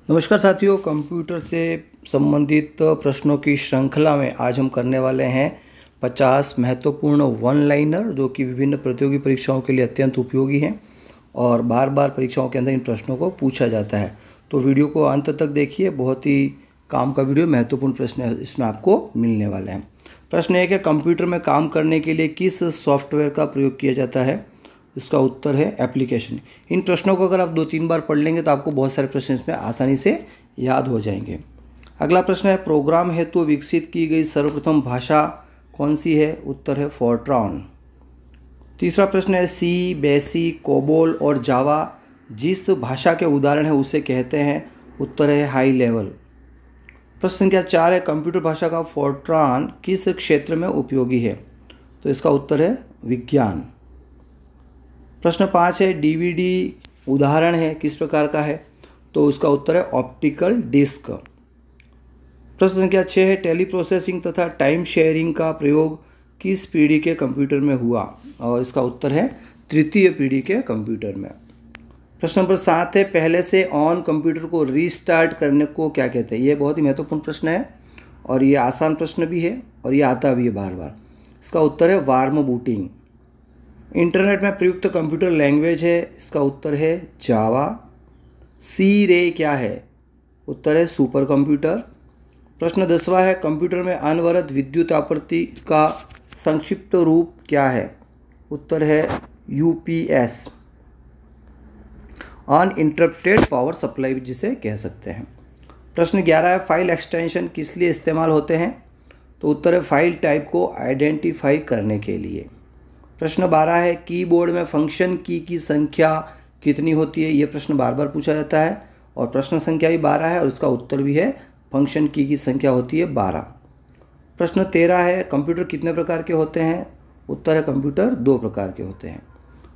नमस्कार साथियों, कंप्यूटर से संबंधित प्रश्नों की श्रृंखला में आज हम करने वाले हैं 50 महत्वपूर्ण वन लाइनर जो कि विभिन्न प्रतियोगी परीक्षाओं के लिए अत्यंत उपयोगी हैं और बार बार परीक्षाओं के अंदर इन प्रश्नों को पूछा जाता है। तो वीडियो को अंत तक देखिए, बहुत ही काम का वीडियो, महत्वपूर्ण प्रश्न इसमें आपको मिलने वाले हैं। प्रश्न एक है, कंप्यूटर में काम करने के लिए किस सॉफ्टवेयर का प्रयोग किया जाता है? इसका उत्तर है एप्लीकेशन। इन प्रश्नों को अगर आप 2-3 बार पढ़ लेंगे तो आपको बहुत सारे प्रश्न इसमें आसानी से याद हो जाएंगे। अगला प्रश्न है, प्रोग्राम हेतु विकसित की गई सर्वप्रथम भाषा कौन सी है? उत्तर है फोर्ट्रॉन। तीसरा प्रश्न है, सी, बेसिक, कोबोल और जावा जिस भाषा के उदाहरण है उसे कहते हैं? उत्तर है हाई लेवल। प्रश्न संख्या 4 है, कंप्यूटर भाषा का फोर्ट्रॉन किस क्षेत्र में उपयोगी है? तो इसका उत्तर है विज्ञान। प्रश्न 5 है, डीवीडी उदाहरण है किस प्रकार का है? तो उसका उत्तर है ऑप्टिकल डिस्क। प्रश्न संख्या 6 है, टेलीप्रोसेसिंग तथा टाइम शेयरिंग का प्रयोग किस पीढ़ी के कंप्यूटर में हुआ? और इसका उत्तर है तृतीय पीढ़ी के कंप्यूटर में। प्रश्न नंबर 7 है, पहले से ऑन कंप्यूटर को रीस्टार्ट करने को क्या कहते हैं? ये बहुत ही महत्वपूर्ण प्रश्न है और ये आसान प्रश्न भी है और ये आता भी है बार बार। इसका उत्तर है वार्म बूटिंग। इंटरनेट में प्रयुक्त कंप्यूटर लैंग्वेज है? इसका उत्तर है जावा। सी रे क्या है? उत्तर है सुपर कंप्यूटर। प्रश्न 10वां है, कंप्यूटर में अनवरत विद्युत आपूर्ति का संक्षिप्त रूप क्या है? उत्तर है यूपीएस, अनइंटरप्टेड पावर सप्लाई जिसे कह सकते हैं। प्रश्न 11 है, फाइल एक्सटेंशन किस लिए इस्तेमाल होते हैं? तो उत्तर है फाइल टाइप को आइडेंटिफाई करने के लिए। प्रश्न 12 है, कीबोर्ड में फंक्शन की संख्या कितनी होती है? ये प्रश्न बार बार पूछा जाता है और प्रश्न संख्या भी 12 है और इसका उत्तर भी है फंक्शन की संख्या होती है 12। प्रश्न 13 है, कंप्यूटर कितने प्रकार के होते हैं? उत्तर है कंप्यूटर 2 प्रकार के होते हैं।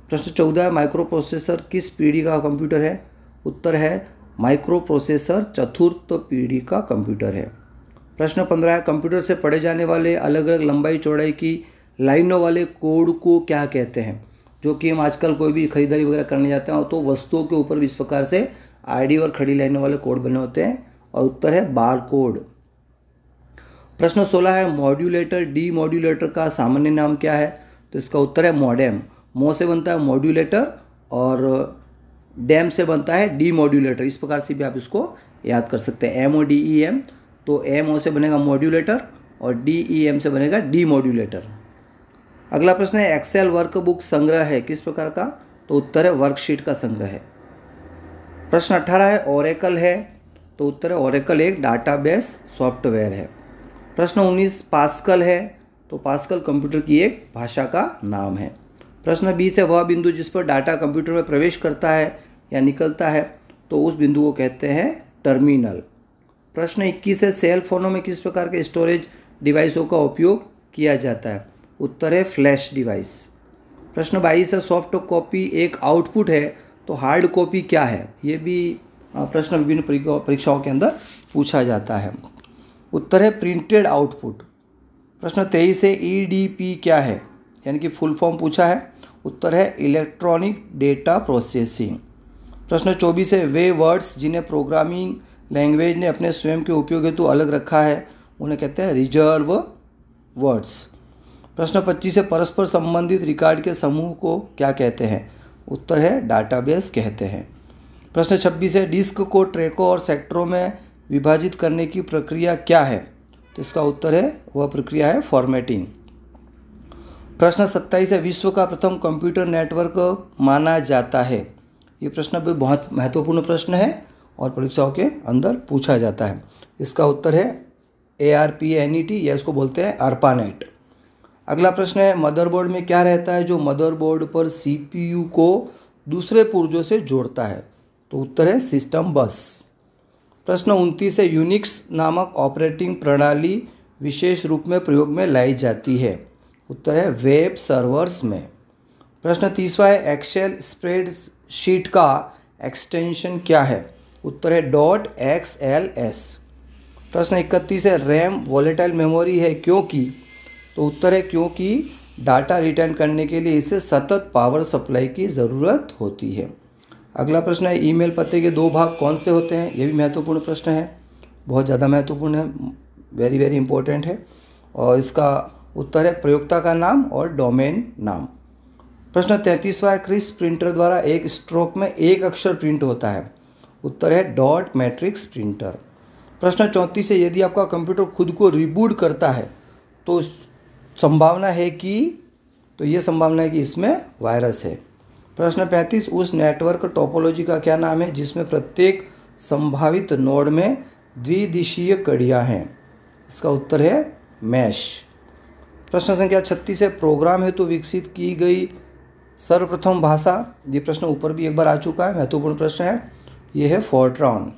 प्रश्न 14 है, माइक्रो प्रोसेसर किस पीढ़ी का कंप्यूटर है? उत्तर है माइक्रो प्रोसेसर चतुर्थ पीढ़ी का कंप्यूटर है। प्रश्न 15 है, कंप्यूटर से पढ़े जाने वाले अलग अलग लंबाई चौड़ाई की लाइनों वाले कोड को क्या कहते हैं? जो कि हम आजकल कोई भी खरीदारी वगैरह करने जाते हैं तो वस्तुओं के ऊपर भी इस प्रकार से आईडी और खड़ी लाइनों वाले कोड बने होते हैं और उत्तर है बार कोड। प्रश्न 16 है, मॉड्यूलेटर डी मॉड्यूलेटर का सामान्य नाम क्या है? तो इसका उत्तर है मॉडेम। मो से बनता है मॉड्यूलेटर और डैम से बनता है डी मॉड्यूलेटर। इस प्रकार से भी आप इसको याद कर सकते हैं, MODEM। तो MO से बनेगा मॉड्यूलेटर और DEM से बनेगा डी मॉड्यूलेटर। अगला प्रश्न है, एक्सेल वर्कबुक संग्रह है किस प्रकार का? तो उत्तर है वर्कशीट का संग्रह है। प्रश्न 18 है, ओरेकल है? तो उत्तर है ओरेकल एक डाटाबेस सॉफ्टवेयर है। प्रश्न 19, पास्कल है? तो पास्कल कंप्यूटर की एक भाषा का नाम है। प्रश्न 20 है, वह बिंदु जिस पर डाटा कंप्यूटर में प्रवेश करता है या निकलता है तो उस बिंदु को कहते हैं टर्मिनल। प्रश्न 21 है, सेल फोनों में किस प्रकार के स्टोरेज डिवाइसों का उपयोग किया जाता है? उत्तर है फ्लैश डिवाइस। प्रश्न 22 है, सॉफ्ट कॉपी एक आउटपुट है तो हार्ड कॉपी क्या है? ये भी प्रश्न विभिन्न परीक्षाओं के अंदर पूछा जाता है। उत्तर है प्रिंटेड आउटपुट। प्रश्न 23 है, EDP क्या है? यानी कि फुल फॉर्म पूछा है। उत्तर है इलेक्ट्रॉनिक डेटा प्रोसेसिंग। प्रश्न 24 है, वे वर्ड्स जिन्हें प्रोग्रामिंग लैंग्वेज ने अपने स्वयं के उपयोग हेतु अलग रखा है उन्हें कहते हैं रिजर्व वर्ड्स। प्रश्न 25 है, परस्पर संबंधित रिकॉर्ड के समूह को क्या कहते हैं? उत्तर है डाटाबेस कहते हैं। प्रश्न 26 है, डिस्क को ट्रैकों और सेक्टरों में विभाजित करने की प्रक्रिया क्या है? तो इसका उत्तर है वह प्रक्रिया है फॉर्मेटिंग। प्रश्न 27 है, विश्व का प्रथम कंप्यूटर नेटवर्क माना जाता है? ये प्रश्न भी बहुत महत्वपूर्ण प्रश्न है और परीक्षाओं के अंदर पूछा जाता है। इसका उत्तर है ARPANET या इसको बोलते हैं ARPANET। अगला प्रश्न है, मदरबोर्ड में क्या रहता है जो मदरबोर्ड पर CPU को दूसरे पुर्जों से जोड़ता है? तो उत्तर है सिस्टम बस। प्रश्न 29 है, यूनिक्स नामक ऑपरेटिंग प्रणाली विशेष रूप में प्रयोग में लाई जाती है? उत्तर है वेब सर्वर्स में। प्रश्न 30वां है, एक्सेल स्प्रेडशीट का एक्सटेंशन क्या है? उत्तर है .XLS। प्रश्न 31 है, रैम वॉलेटाइल मेमोरी है क्योंकि? तो उत्तर है क्योंकि डाटा रिटर्न करने के लिए इसे सतत पावर सप्लाई की ज़रूरत होती है। अगला प्रश्न है ईमेल पते के 2 भाग कौन से होते हैं। ये भी महत्वपूर्ण प्रश्न है, बहुत ज़्यादा महत्वपूर्ण है, वेरी वेरी इंपॉर्टेंट है। और इसका उत्तर है प्रयोक्ता का नाम और डोमेन नाम। प्रश्न 33वां है क्रिस प्रिंटर द्वारा एक स्ट्रोक में एक अक्षर प्रिंट होता है। उत्तर है डॉट मैट्रिक्स प्रिंटर। प्रश्न 34 है यदि आपका कंप्यूटर खुद को रिबूट करता है तो संभावना है कि ये संभावना है कि इसमें वायरस है। प्रश्न 35 उस नेटवर्क टोपोलॉजी का क्या नाम है जिसमें प्रत्येक संभावित नोड में द्विदिशीय कड़ियाँ हैं। इसका उत्तर है मैश। प्रश्न संख्या 36 है प्रोग्राम हेतु विकसित की गई सर्वप्रथम भाषा। ये प्रश्न ऊपर भी एक बार आ चुका है, महत्वपूर्ण प्रश्न है, ये है फोर्ट्रॉन।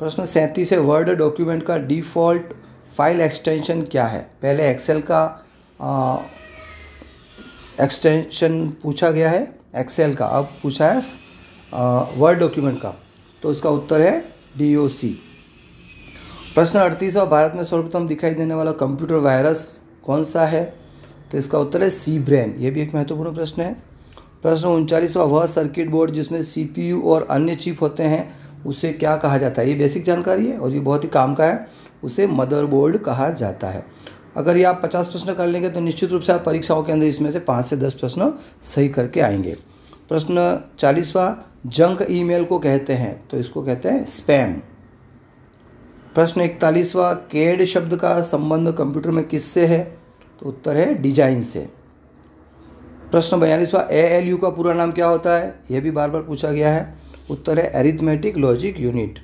प्रश्न 37 है वर्ड डॉक्यूमेंट का डिफ़ॉल्ट फाइल एक्सटेंशन क्या है। पहले एक्सेल का एक्सटेंशन पूछा गया है एक्सेल का, अब पूछा है वर्ड डॉक्यूमेंट का, तो इसका उत्तर है DOC। प्रश्न 38 भारत में सर्वप्रथम दिखाई देने वाला कंप्यूटर वायरस कौन सा है, तो इसका उत्तर है सी ब्रेन। ये भी एक महत्वपूर्ण प्रश्न है। प्रश्न 39 वह सर्किट बोर्ड जिसमें CPU और अन्य चिप होते हैं उसे क्या कहा जाता है। ये बेसिक जानकारी है और ये बहुत ही काम का है, उसे मदरबोर्ड कहा जाता है। अगर ये आप 50 प्रश्न कर लेंगे तो निश्चित रूप से आप परीक्षाओं के अंदर इसमें से 5 से 10 प्रश्न सही करके आएंगे। प्रश्न 40वां जंक ईमेल को कहते हैं, तो इसको कहते हैं स्पैम। प्रश्न 41वां कैड शब्द का संबंध कंप्यूटर में किससे है, तो उत्तर है डिजाइन से। प्रश्न 42वां ALU का पूरा नाम क्या होता है, यह भी बार बार पूछा गया है, उत्तर है अरिथमेटिक लॉजिक यूनिट।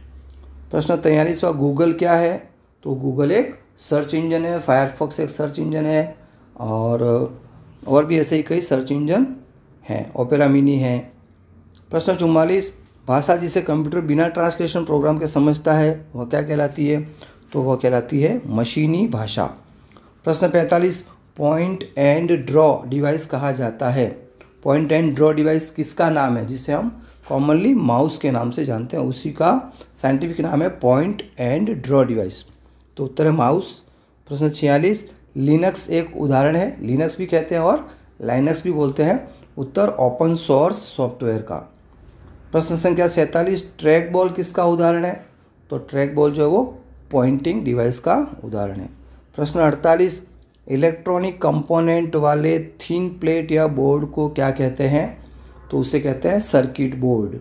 प्रश्न 43वां गूगल क्या है, तो गूगल एक सर्च इंजन है, फायरफॉक्स एक सर्च इंजन है और भी ऐसे ही कई सर्च इंजन हैं, ओपेरा मिनी है। प्रश्न 44 भाषा जिसे कंप्यूटर बिना ट्रांसलेशन प्रोग्राम के समझता है वह क्या कहलाती है, तो वह कहलाती है मशीनी भाषा। प्रश्न 45 पॉइंट एंड ड्रॉ डिवाइस कहा जाता है। पॉइंट एंड ड्रॉ डिवाइस किसका नाम है, जिसे हम कॉमनली माउस के नाम से जानते हैं, उसी का साइंटिफिक नाम है पॉइंट एंड ड्रॉ डिवाइस, तो उत्तर है माउस। प्रश्न 46 लिनक्स एक उदाहरण है, लिनक्स भी कहते हैं और लाइनक्स भी बोलते हैं, उत्तर ओपन सोर्स सॉफ्टवेयर का। प्रश्न संख्या 47 ट्रैक बॉल किसका उदाहरण है, तो ट्रैक बॉल जो है वो पॉइंटिंग डिवाइस का उदाहरण है। प्रश्न 48 इलेक्ट्रॉनिक कंपोनेंट वाले थिन प्लेट या बोर्ड को क्या कहते हैं, तो उसे कहते हैं सर्किट बोर्ड।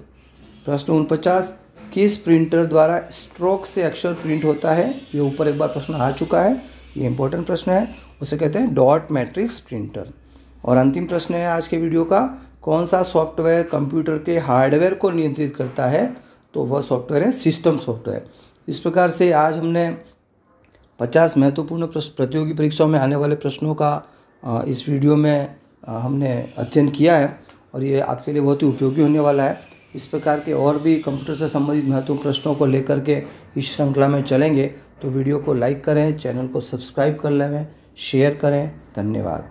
प्रश्न 49 किस प्रिंटर द्वारा स्ट्रोक से अक्षर प्रिंट होता है, ये ऊपर एक बार प्रश्न आ चुका है, ये इंपॉर्टेंट प्रश्न है, उसे कहते हैं डॉट मैट्रिक्स प्रिंटर। और अंतिम प्रश्न है आज के वीडियो का कौन सा सॉफ्टवेयर कंप्यूटर के हार्डवेयर को नियंत्रित करता है, तो वह सॉफ्टवेयर है सिस्टम सॉफ्टवेयर। इस प्रकार से आज हमने 50 महत्वपूर्ण प्रतियोगी परीक्षाओं में आने वाले प्रश्नों का इस वीडियो में हमने अध्ययन किया है और ये आपके लिए बहुत ही उपयोगी होने वाला है। इस प्रकार के और भी कंप्यूटर से संबंधित महत्वपूर्ण प्रश्नों को लेकर के इस श्रृंखला में चलेंगे, तो वीडियो को लाइक करें, चैनल को सब्सक्राइब कर लें, शेयर करें। धन्यवाद।